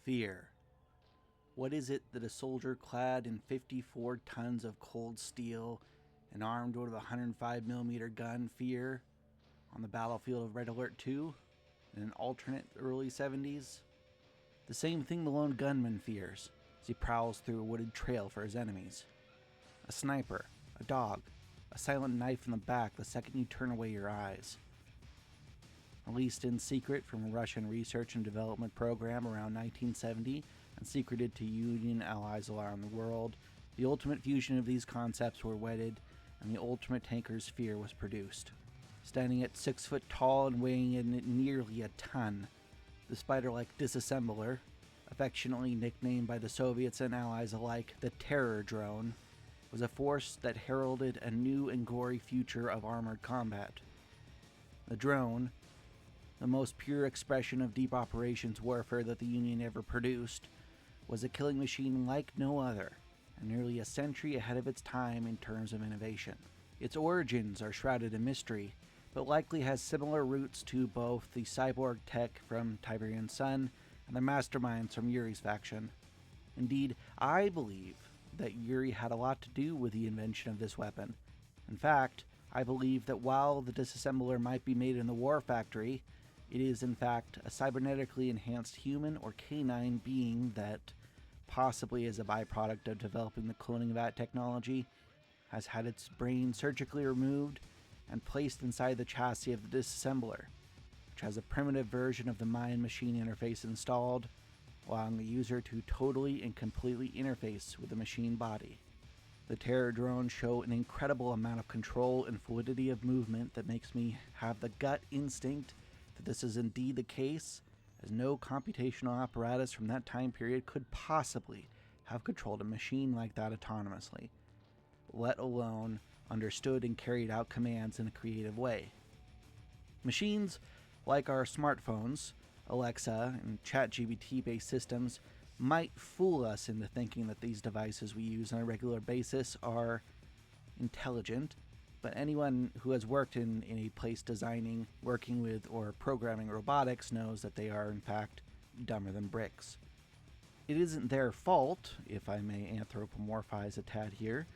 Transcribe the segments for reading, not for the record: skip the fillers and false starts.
Fear. What is it that a soldier clad in 54 tons of cold steel and armed with a 105mm gun fear on the battlefield of Red Alert 2 in an alternate early 70s? The same thing the lone gunman fears as he prowls through a wooded trail for his enemies. A sniper, a dog, a silent knife in the back the second you turn away your eyes. Released in secret from a Russian research and development program around 1970 and secreted to Union allies around the world, the ultimate fusion of these concepts were wedded and the ultimate tanker's fear was produced. Standing at 6 foot tall and weighing in nearly a ton, the spider-like Disassembler, affectionately nicknamed by the Soviets and allies alike the Terror Drone, was a force that heralded a new and gory future of armored combat. The drone, the most pure expression of deep operations warfare that the Union ever produced, was a killing machine like no other, and nearly a century ahead of its time in terms of innovation. Its origins are shrouded in mystery, but likely has similar roots to both the Cyborg tech from Tiberian Sun and the masterminds from Yuri's faction. Indeed, I believe that Yuri had a lot to do with the invention of this weapon. In fact, I believe that while the disassembler might be made in the war factory, it is in fact a cybernetically enhanced human or canine being that, possibly as a byproduct of developing the cloning vat technology, has had its brain surgically removed and placed inside the chassis of the disassembler, which has a primitive version of the mind-machine interface installed, allowing the user to totally and completely interface with the machine body. The Terror drones show an incredible amount of control and fluidity of movement that makes me have the gut instinct that this is indeed the case, as no computational apparatus from that time period could possibly have controlled a machine like that autonomously, let alone understood and carried out commands in a creative way. Machines like our smartphones, Alexa, and ChatGPT-based systems might fool us into thinking that these devices we use on a regular basis are intelligent, but anyone who has worked in a place designing, working with, or programming robotics knows that they are in fact dumber than bricks. It isn't their fault, if I may anthropomorphize a tad here,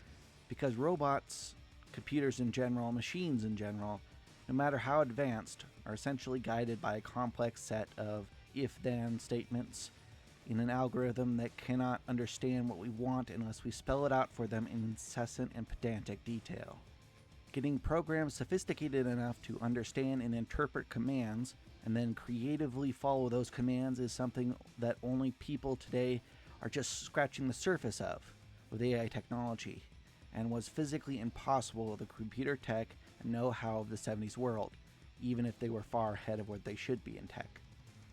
because robots, computers in general, machines in general, no matter how advanced, are essentially guided by a complex set of if-then statements in an algorithm that cannot understand what we want unless we spell it out for them in incessant and pedantic detail. Getting programs sophisticated enough to understand and interpret commands and then creatively follow those commands is something that only people today are just scratching the surface of with AI technology, and was physically impossible with the computer tech and know-how of the 70s world, even if they were far ahead of what they should be in tech.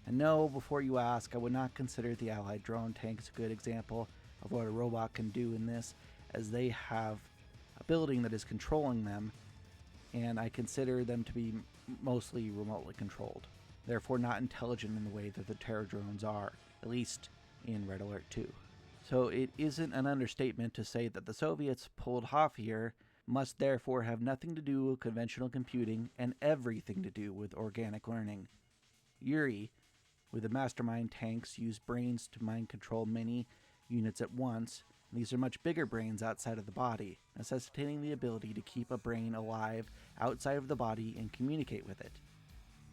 And no, before you ask, I would not consider the Allied drone tanks a good example of what a robot can do in this, as they have a building that is controlling them, and I consider them to be mostly remotely controlled, therefore not intelligent in the way that the Terror drones are, at least in Red Alert 2. So it isn't an understatement to say that the Soviets pulled off here must therefore have nothing to do with conventional computing and everything to do with organic learning. Yuri, with the mastermind tanks, used brains to mind control many units at once. These are much bigger brains outside of the body, necessitating the ability to keep a brain alive outside of the body and communicate with it.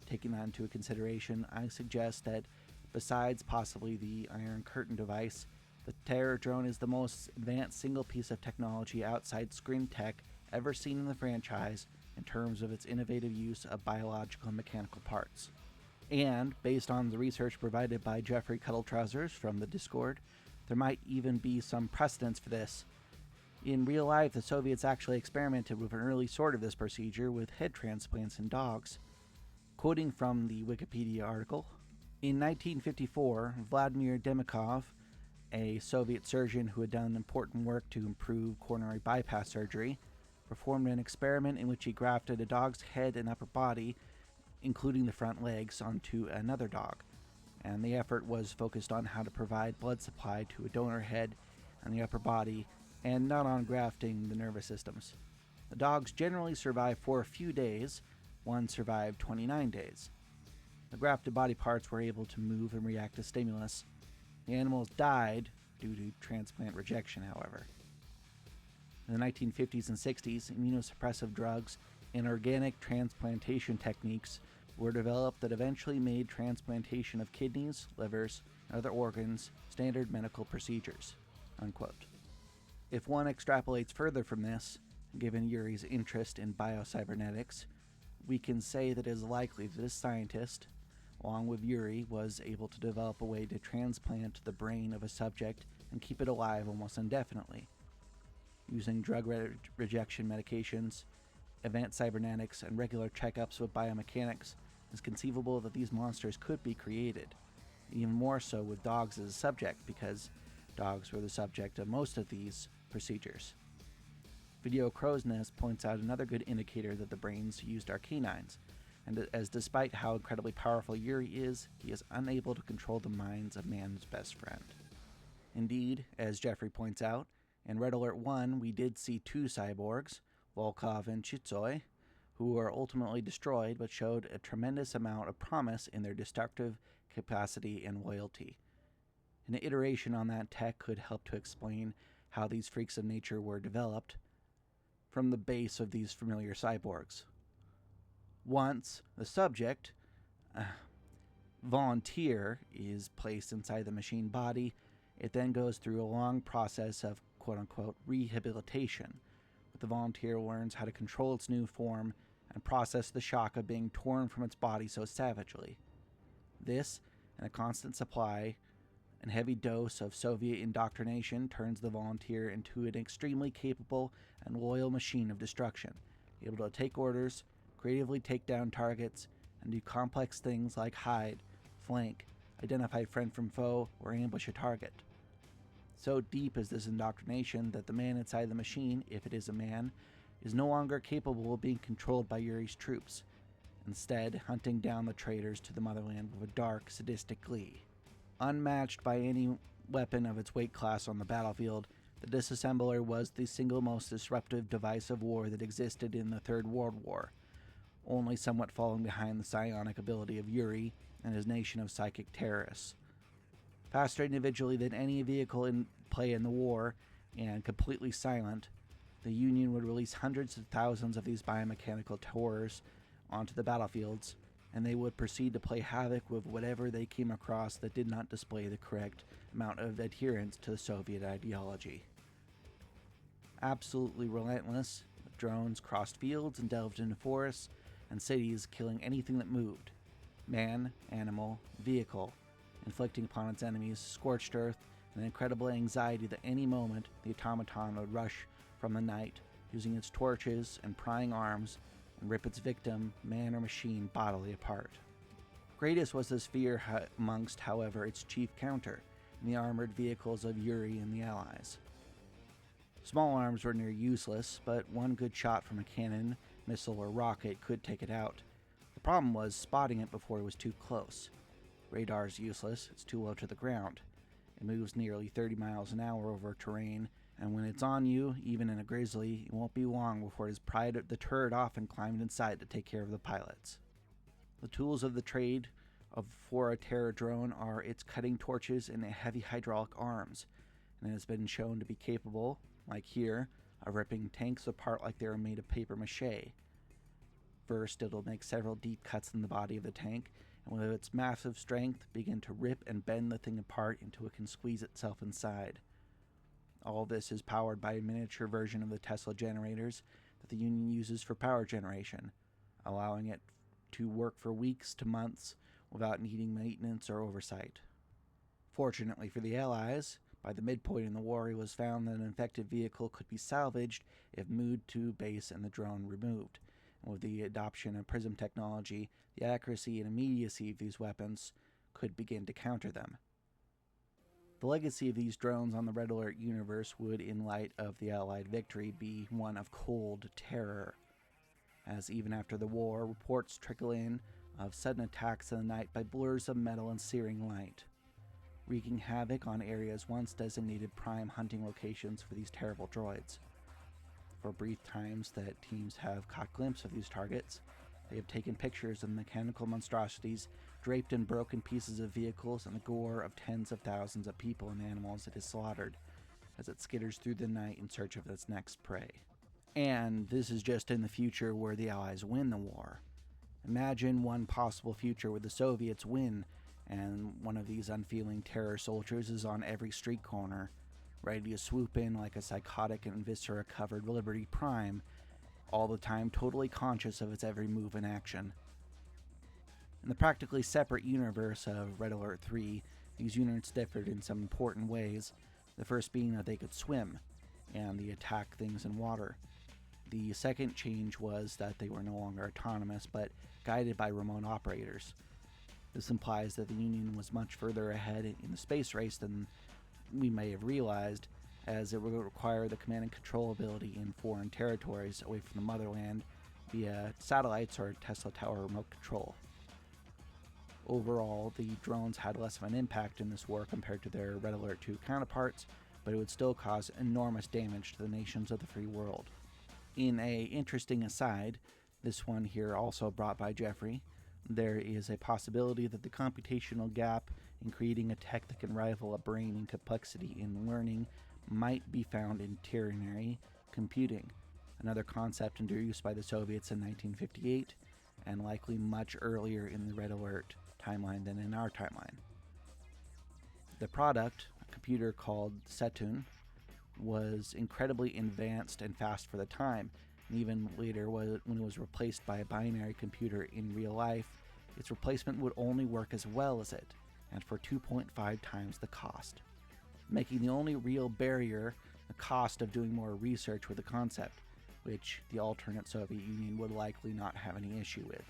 Taking that into consideration, I suggest that besides possibly the Iron Curtain device, the Terror drone is the most advanced single piece of technology outside screen tech ever seen in the franchise in terms of its innovative use of biological and mechanical parts. And, based on the research provided by Jeffrey Cuddletrousers from the Discord, there might even be some precedence for this. In real life, the Soviets actually experimented with an early sort of this procedure with head transplants in dogs. Quoting from the Wikipedia article, in 1954, Vladimir Demikhov, a Soviet surgeon who had done important work to improve coronary bypass surgery, performed an experiment in which he grafted a dog's head and upper body, including the front legs, onto another dog. And the effort was focused on how to provide blood supply to a donor head and the upper body, and not on grafting the nervous systems. The dogs generally survived for a few days, one survived 29 days. The grafted body parts were able to move and react to stimulus, The animals died due to transplant rejection, however. In the 1950s and 60s, immunosuppressive drugs and organic transplantation techniques were developed that eventually made transplantation of kidneys, livers, and other organs standard medical procedures." Unquote. If one extrapolates further from this, given Yuri's interest in biocybernetics, we can say that it is likely that this scientist, along with Yuri, was able to develop a way to transplant the brain of a subject and keep it alive almost indefinitely. Using drug rejection medications, advanced cybernetics, and regular checkups with biomechanics, it's conceivable that these monsters could be created, even more so with dogs as a subject, because dogs were the subject of most of these procedures. Video Crow's Nest points out another good indicator that the brains used are canines, and as despite how incredibly powerful Yuri is, he is unable to control the minds of man's best friend. Indeed, as Jeffrey points out, in Red Alert 1 we did see two cyborgs, Volkov and Chitsoy, who were ultimately destroyed but showed a tremendous amount of promise in their destructive capacity and loyalty. An iteration on that tech could help to explain how these freaks of nature were developed from the base of these familiar cyborgs. Once the subject, volunteer, is placed inside the machine body, it then goes through a long process of quote-unquote rehabilitation, where the volunteer learns how to control its new form and process the shock of being torn from its body so savagely. This, and a constant supply and heavy dose of Soviet indoctrination, turns the volunteer into an extremely capable and loyal machine of destruction, able to take orders, creatively take down targets, and do complex things like hide, flank, identify friend from foe, or ambush a target. So deep is this indoctrination that the man inside the machine, if it is a man, is no longer capable of being controlled by Yuri's troops, instead hunting down the traitors to the motherland with a dark, sadistic glee. Unmatched by any weapon of its weight class on the battlefield, the Disassembler was the single most disruptive device of war that existed in the Third World War, only somewhat falling behind the psionic ability of Yuri and his nation of psychic terrorists. Faster individually than any vehicle in play in the war, and completely silent, the Union would release hundreds of thousands of these biomechanical horrors onto the battlefields, and they would proceed to play havoc with whatever they came across that did not display the correct amount of adherence to the Soviet ideology. Absolutely relentless, the drones crossed fields and delved into forests and cities, killing anything that moved, man, animal, vehicle, inflicting upon its enemies scorched earth and incredible anxiety that any moment the automaton would rush from the night, using its torches and prying arms, and rip its victim, man or machine, bodily apart. Greatest was this fear amongst, however, its chief counter, in the armored vehicles of Yuri and the Allies. Small arms were near useless, but one good shot from a cannon, missile, or rocket could take it out. The problem was spotting it before it was too close. Radar is useless, it's too low to the ground. It moves nearly 30 miles an hour over terrain, and when it's on you, even in a grizzly, it won't be long before it has pried the turret off and climbed inside to take care of the pilots. The tools of the trade for a terror drone are its cutting torches and heavy hydraulic arms, and it has been shown to be capable, like here, of ripping tanks apart like they are made of paper mache. First, it'll make several deep cuts in the body of the tank, and with its massive strength, begin to rip and bend the thing apart until it can squeeze itself inside. All this is powered by a miniature version of the Tesla generators that the Union uses for power generation, allowing it to work for weeks to months without needing maintenance or oversight. Fortunately for the Allies, by the midpoint in the war, it was found that an infected vehicle could be salvaged if moved to base and the drone removed. And with the adoption of PRISM technology, the accuracy and immediacy of these weapons could begin to counter them. The legacy of these drones on the Red Alert universe would, in light of the Allied victory, be one of cold terror, as even after the war, reports trickle in of sudden attacks in the night by blurs of metal and searing light, wreaking havoc on areas once designated prime hunting locations for these terrible droids. For brief times that teams have caught glimpse of these targets, They have taken pictures of mechanical monstrosities draped in broken pieces of vehicles and the gore of tens of thousands of people and animals it has slaughtered as it skitters through the night in search of its next prey. And this is just in the future where the Allies win the war. Imagine one possible future where the Soviets win, and one of these unfeeling terror soldiers is on every street corner, ready to swoop in like a psychotic and viscera-covered Liberty Prime, all the time totally conscious of its every move and action. In the practically separate universe of Red Alert 3, these units differed in some important ways, the first being that they could swim, and they attack things in water. The second change was that they were no longer autonomous, but guided by remote operators. This implies that the Union was much further ahead in the space race than we may have realized, as it would require the command and control ability in foreign territories away from the motherland via satellites or Tesla Tower remote control. Overall, the drones had less of an impact in this war compared to their Red Alert 2 counterparts, but it would still cause enormous damage to the nations of the free world. In a interesting aside, this one here also brought by Jeffrey, there is a possibility that the computational gap in creating a tech that can rival a brain in complexity in learning might be found in ternary computing, another concept introduced by the Soviets in 1958, and likely much earlier in the Red Alert timeline than in our timeline. The product, a computer called Setun, was incredibly advanced and fast for the time, and even later when it was replaced by a binary computer in real life, its replacement would only work as well as it, and for 2.5 times the cost, making the only real barrier the cost of doing more research with the concept, which the alternate Soviet Union would likely not have any issue with.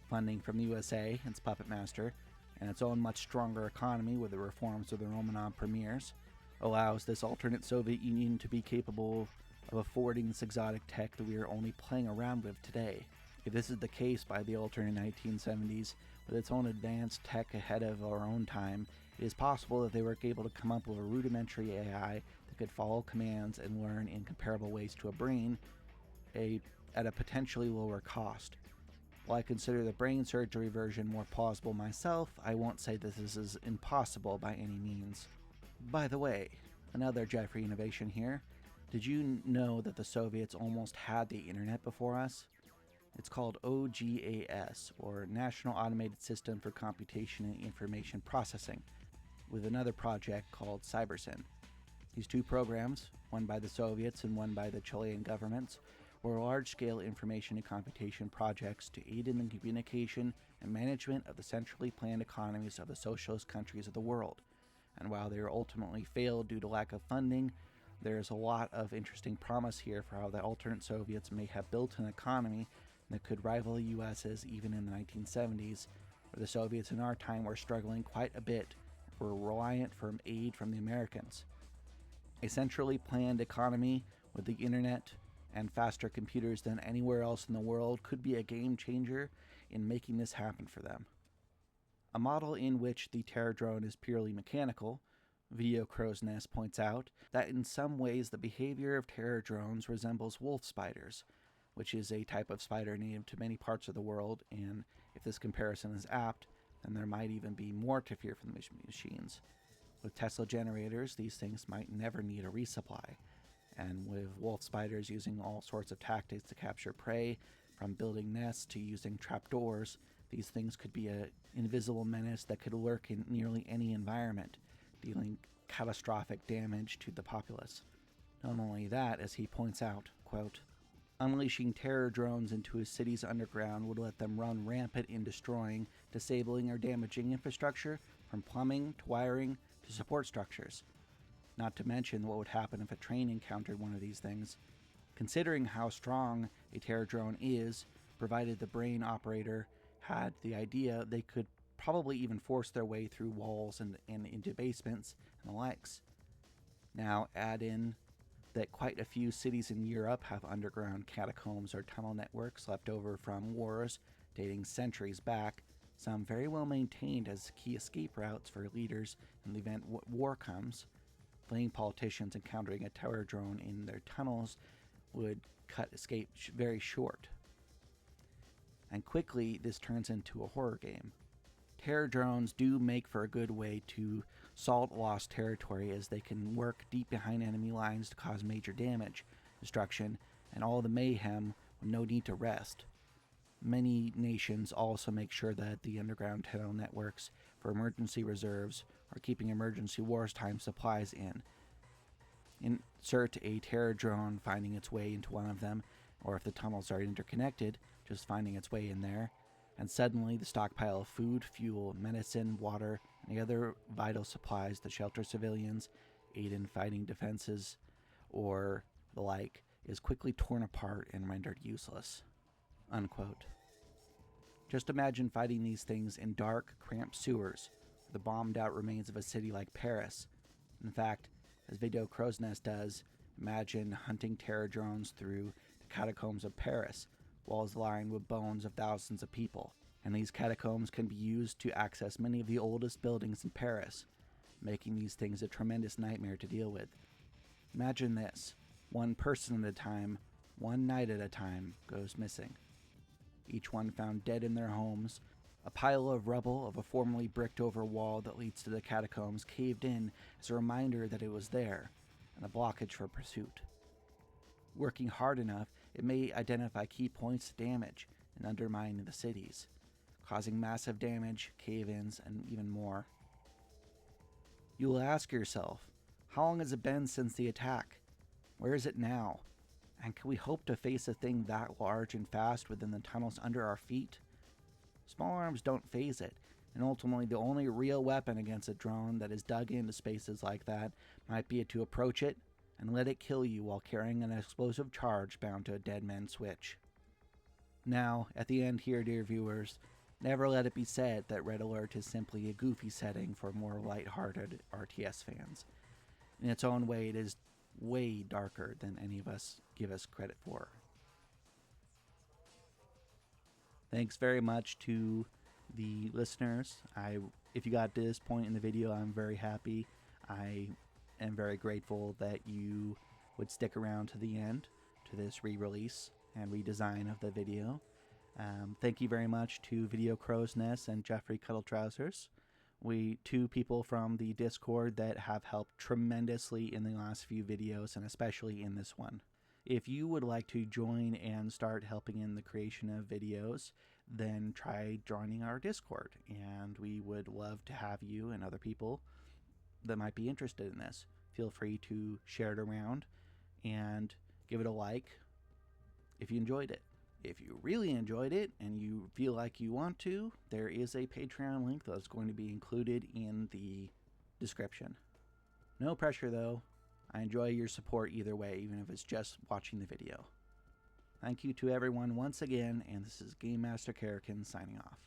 Funding from the USA, its puppet master, and its own much stronger economy with the reforms of the Romanov premiers, allows this alternate Soviet Union to be capable of affording this exotic tech that we are only playing around with today. If this is the case by the alternate 1970s, with its own advanced tech ahead of our own time, it is possible that they were able to come up with a rudimentary AI that could follow commands and learn in comparable ways to a brain at a potentially lower cost. While I consider the brain surgery version more plausible myself, I won't say that this is impossible by any means. By the way, another Jeffrey innovation here. Did you know that the Soviets almost had the internet before us? It's called OGAS, or National Automated System for Computation and Information Processing, with another project called Cybersyn. These two programs, one by the Soviets and one by the Chilean governments, were large-scale information and computation projects to aid in the communication and management of the centrally planned economies of the socialist countries of the world. And while they ultimately failed due to lack of funding, there is a lot of interesting promise here for how the alternate Soviets may have built an economy that could rival the US's even in the 1970s, where the Soviets in our time were struggling quite a bit, were reliant for aid from the Americans. A centrally planned economy with the internet and faster computers than anywhere else in the world could be a game changer in making this happen for them. A model in which the terror drone is purely mechanical, Video Crow's Nest points out that in some ways the behavior of terror drones resembles wolf spiders, which is a type of spider native to many parts of the world, and if this comparison is apt, then there might even be more to fear from the machines. With Tesla generators, these things might never need a resupply, and with wolf spiders using all sorts of tactics to capture prey, from building nests to using trapdoors, these things could be an invisible menace that could lurk in nearly any environment, dealing catastrophic damage to the populace. Not only that, as he points out, quote, unleashing terror drones into a city's underground would let them run rampant in destroying, disabling, or damaging infrastructure, from plumbing to wiring to support structures. Not to mention what would happen if a train encountered one of these things. Considering how strong a terror drone is, provided the brain operator had the idea, they could probably even force their way through walls and into basements and the likes. Now add in that quite a few cities in Europe have underground catacombs or tunnel networks left over from wars dating centuries back, some very well maintained as key escape routes for leaders in the event war comes. Fleeing politicians encountering a terror drone in their tunnels would cut escape very short. and quickly this turns into a horror game. Terror drones do make for a good way to salt lost territory, as they can work deep behind enemy lines to cause major damage, destruction, and all the mayhem with no need to rest. Many nations also make sure that the underground tunnel networks for emergency reserves are keeping emergency wartime supplies in. Insert a terror drone finding its way into one of them, or if the tunnels are interconnected, just finding its way in there, and suddenly the stockpile of food, fuel, medicine, water, and the other vital supplies that shelter civilians, aid in fighting defenses, or the like, is quickly torn apart and rendered useless." Unquote. Just imagine fighting these things in dark, cramped sewers, or the bombed-out remains of a city like Paris. In fact, as Video Crow's Nest does, imagine hunting terror drones through the catacombs of Paris, walls lined with bones of thousands of people, and these catacombs can be used to access many of the oldest buildings in Paris, making these things a tremendous nightmare to deal with. Imagine this: one person at a time, one night at a time, goes missing. Each one found dead in their homes, a pile of rubble of a formerly bricked over wall that leads to the catacombs caved in as a reminder that it was there, and a blockage for pursuit. Working hard enough, it may identify key points to damage and undermine the cities, causing massive damage, cave-ins, and even more. You will ask yourself, how long has it been since the attack? Where is it now? And can we hope to face a thing that large and fast within the tunnels under our feet? Small arms don't phase it, and ultimately the only real weapon against a drone that is dug into spaces like that might be to approach it and let it kill you while carrying an explosive charge bound to a dead man's switch. Now, at the end here, dear viewers, never let it be said that Red Alert is simply a goofy setting for more light-hearted RTS fans. In its own way, it is way darker than any of us give us credit for. Thanks very much to the listeners. If you got to this point in the video, I'm very happy. I am very grateful that you would stick around to the end to this re-release and redesign of the video. Thank you very much to Video Crow's Nest and Jeffrey Cuddle Trousers. Two people from the Discord that have helped tremendously in the last few videos, and especially in this one. If you would like to join and start helping in the creation of videos, then try joining our Discord, and we would love to have you and other people that might be interested in this. Feel free to share it around and give it a like if you enjoyed it. If you really enjoyed it and you feel like you want to, there is a Patreon link that's going to be included in the description. No pressure though. I enjoy your support either way, even if it's just watching the video. Thank you to everyone once again, and this is Game Master Karakin signing off.